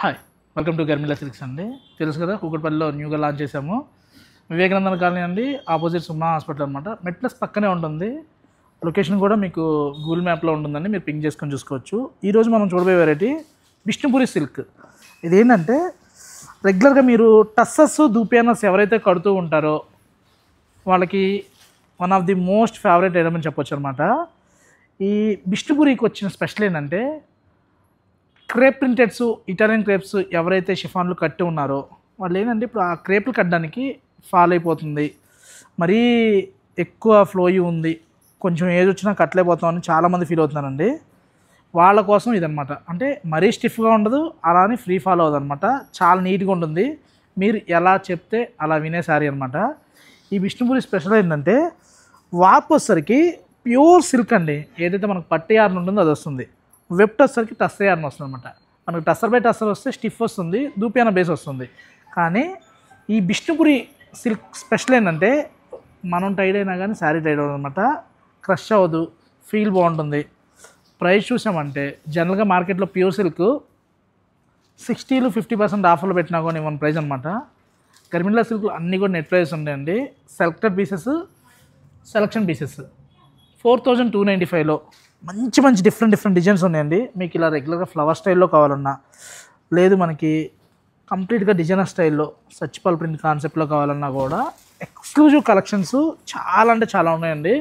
Hi welcome to గర్మిలా silks అండి. తెలుసు కదా, కూకట్పల్లిలో న్యూగా లాంచ్ చేసాము. వివేకానంద కాలనీ అండి, ఆపోజిట్ సుమా హాస్పిటల్ అనమాట. మెట్లస్ పక్కనే ఉంటుంది. లొకేషన్ కూడా మీకు గూగుల్ మ్యాప్లో ఉంటుందండి, మీరు పింక్ చేసుకొని చూసుకోవచ్చు. ఈరోజు మనం చూడబోయే వెరైటీ బిష్ణుపురి సిల్క్. ఇదేంటంటే రెగ్యులర్గా మీరు టస్సస్ దూపియానస్ ఎవరైతే కడుతూ ఉంటారో వాళ్ళకి one of the most favourite item అని చెప్పొచ్చు అనమాట. ఈ బిష్ణుపురికి వచ్చిన స్పెషల్ ఏంటంటే క్రేప్ ప్రింటెడ్స్, ఇటాలియన్ క్రేప్స్ ఎవరైతే షిఫాన్లు కట్టి ఉన్నారో వాళ్ళు ఏంటంటే ఇప్పుడు ఆ క్రేప్లు కట్టడానికి ఫాల్ అయిపోతుంది, మరీ ఎక్కువ ఫ్లోయి ఉంది, కొంచెం ఏజ్ వచ్చినా కట్టలేకపోతామని చాలామంది ఫీల్ అవుతున్నారండి. వాళ్ళ కోసం ఇదనమాట. అంటే మరీ స్టిఫ్గా ఉండదు, అలా అని ఫ్రీ ఫాల్ అవ్వదు అనమాట. చాలా నీట్గా ఉంటుంది. మీరు ఎలా చెప్తే అలా వినే శారీ అనమాట. ఈ బిష్ణుపురి స్పెషల్ ఏంటంటే వాప్ వచ్చేసరికి ప్యూర్ సిల్క్ అండి. ఏదైతే మనకు పట్టు యార్న్ ఉంటుందో అది వస్తుంది. వెప్ట్ వచ్చేసరికి టస్సర్ యార్న్ వస్తుంది అనమాట. మనకు టస్సర్ బై టస్సర్ వస్తే స్టిఫ్ వస్తుంది, దూపియాన బేస్ వస్తుంది. కానీ ఈ బిష్ణుపురి సిల్క్ స్పెషల్ ఏంటంటే మనం టైడ్ అయినా కానీ శారీ టైడ్ అవ్వదు అనమాట. క్రష్ అవ్వదు, ఫీల్ బాగుంటుంది. ప్రైస్ చూసామంటే జనరల్గా మార్కెట్లో ప్యూర్ సిల్క్ 60-50% ఆఫర్లు పెట్టినా కానీ ఇవ్వని ప్రైస్ అనమాట. గర్మిలా సిల్క్లో అన్నీ కూడా నెట్ ప్రైస్ ఉంటాయండి. సెలెక్టెడ్ పీసెస్, సెలక్షన్ పీసెస్ 4295లో మంచి మంచి డిఫరెంట్ డిజైన్స్ ఉన్నాయండి. మీకు ఇలా రెగ్యులర్గా ఫ్లవర్ స్టైల్లో కావాలన్నా, లేదు మనకి కంప్లీట్గా డిజైనర్ స్టైల్లో సచ్చిపల్ ప్రింట్ కాన్సెప్ట్లో కావాలన్నా కూడా ఎక్స్క్లూజివ్ కలెక్షన్స్ చాలా అంటే చాలా ఉన్నాయండి.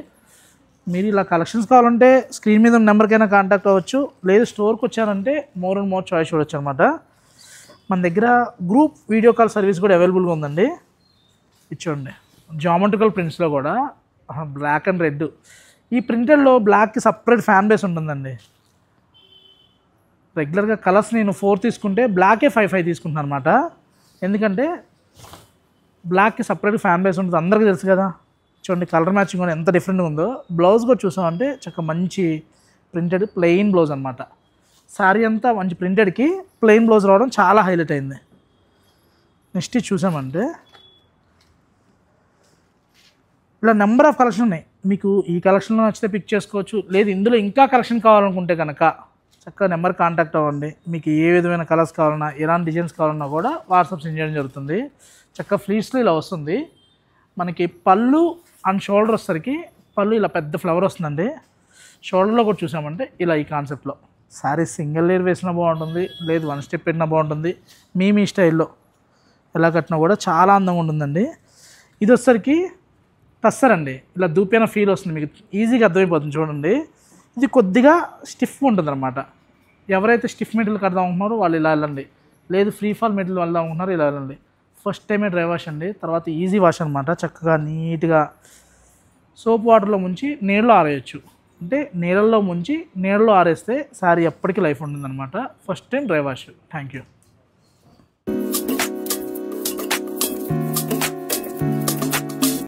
మీరు ఇలా కలెక్షన్స్ కావాలంటే స్క్రీన్ మీద ఉన్న నెంబర్కైనా కాంటాక్ట్ అవ్వచ్చు, లేదు స్టోర్కి వచ్చారంటే మోర్ అండ్ మోర్ చాయిస్ చూడొచ్చు అనమాట. మన దగ్గర గ్రూప్ వీడియో కాల్ సర్వీస్ కూడా అవైలబుల్గా ఉందండి. ఇచ్చోండి జామెట్రికల్ ప్రింట్స్లో కూడా బ్లాక్ అండ్ రెడ్. ఈ ప్రింటెడ్లో బ్లాక్కి సపరేట్ ఫ్యాన్ బేస్ ఉంటుందండి. రెగ్యులర్గా కలర్స్ నేను 4 తీసుకుంటే బ్లాకే 5 తీసుకుంటున్నాను అనమాట. ఎందుకంటే బ్లాక్కి సపరేట్ ఫ్యాన్ బేస్ ఉంటుంది, అందరికీ తెలుసు కదా. చూడండి కలర్ మ్యాచింగ్ కూడా ఎంత డిఫరెంట్గా ఉందో. బ్లౌజ్ కూడా చూసామంటే చక్కగా మంచి ప్రింటెడ్ ప్లెయిన్ బ్లౌజ్ అనమాట. శారీ అంతా మంచి ప్రింటెడ్కి ప్లెయిన్ బ్లౌజ్ రావడం చాలా హైలైట్ అయింది. నెక్స్ట్ చూసామంటే ఇలా నెంబర్ ఆఫ్ కలెక్షన్ ఉన్నాయి. మీకు ఈ కలెక్షన్లో నచ్చితే పిక్ చేసుకోవచ్చు, లేదు ఇందులో ఇంకా కలెక్షన్ కావాలనుకుంటే కనుక చక్కగా నెంబర్ కాంటాక్ట్ అవ్వండి. మీకు ఏ విధమైన కలర్స్ కావాలన్నా, ఎలాంటి డిజైన్స్ కావాలన్నా కూడా వాట్సాప్ సెండ్ చేయడం జరుగుతుంది. చక్కగా ఫ్లీట్స్లో ఇలా వస్తుంది. మనకి పళ్ళు అండ్ షోల్డర్ వచ్చేసరికి పళ్ళు ఇలా పెద్ద ఫ్లవర్ వస్తుందండి. షోల్డర్లో కూడా చూసామంటే ఇలా ఈ కాన్సెప్ట్లో శారీ సింగిల్ లేయర్ వేసినా బాగుంటుంది, లేదు 1 స్టెప్ పెట్టినా బాగుంటుంది. మీ స్టైల్లో ఎలా కట్టినా కూడా చాలా అందంగా ఉంటుందండి. ఇది వచ్చేసరికి టస్సర్ అండి. ఇలా దూపియాన ఫీల్ వస్తుంది, మీకు ఈజీగా అర్థమైపోతుంది. చూడండి ఇది కొద్దిగా స్టిఫ్ ఉంటుంది అనమాట. ఎవరైతే స్టిఫ్ మెటీరియల్ కడదాం అనుకుంటున్నారో వాళ్ళు ఇలా వెళ్ళండి, లేదు ఫ్రీ ఫాల్ మెటీరియల్ వెళ్దాం అనుకుంటున్నారో ఇలా వెళ్ళండి. ఫస్ట్ టైమే డ్రై వాష్ అండి, తర్వాత ఈజీ వాష్ అనమాట. చక్కగా నీట్గా సోప్ వాటర్లో ముంచి నీళ్ళలో ఆరేయచ్చు. అంటే నీళ్ళల్లో ముంచి నీళ్ళలో ఆరేస్తే శారీ ఎప్పటికీ లైఫ్ ఉంటుందన్నమాట. First time dry wash. Thank you.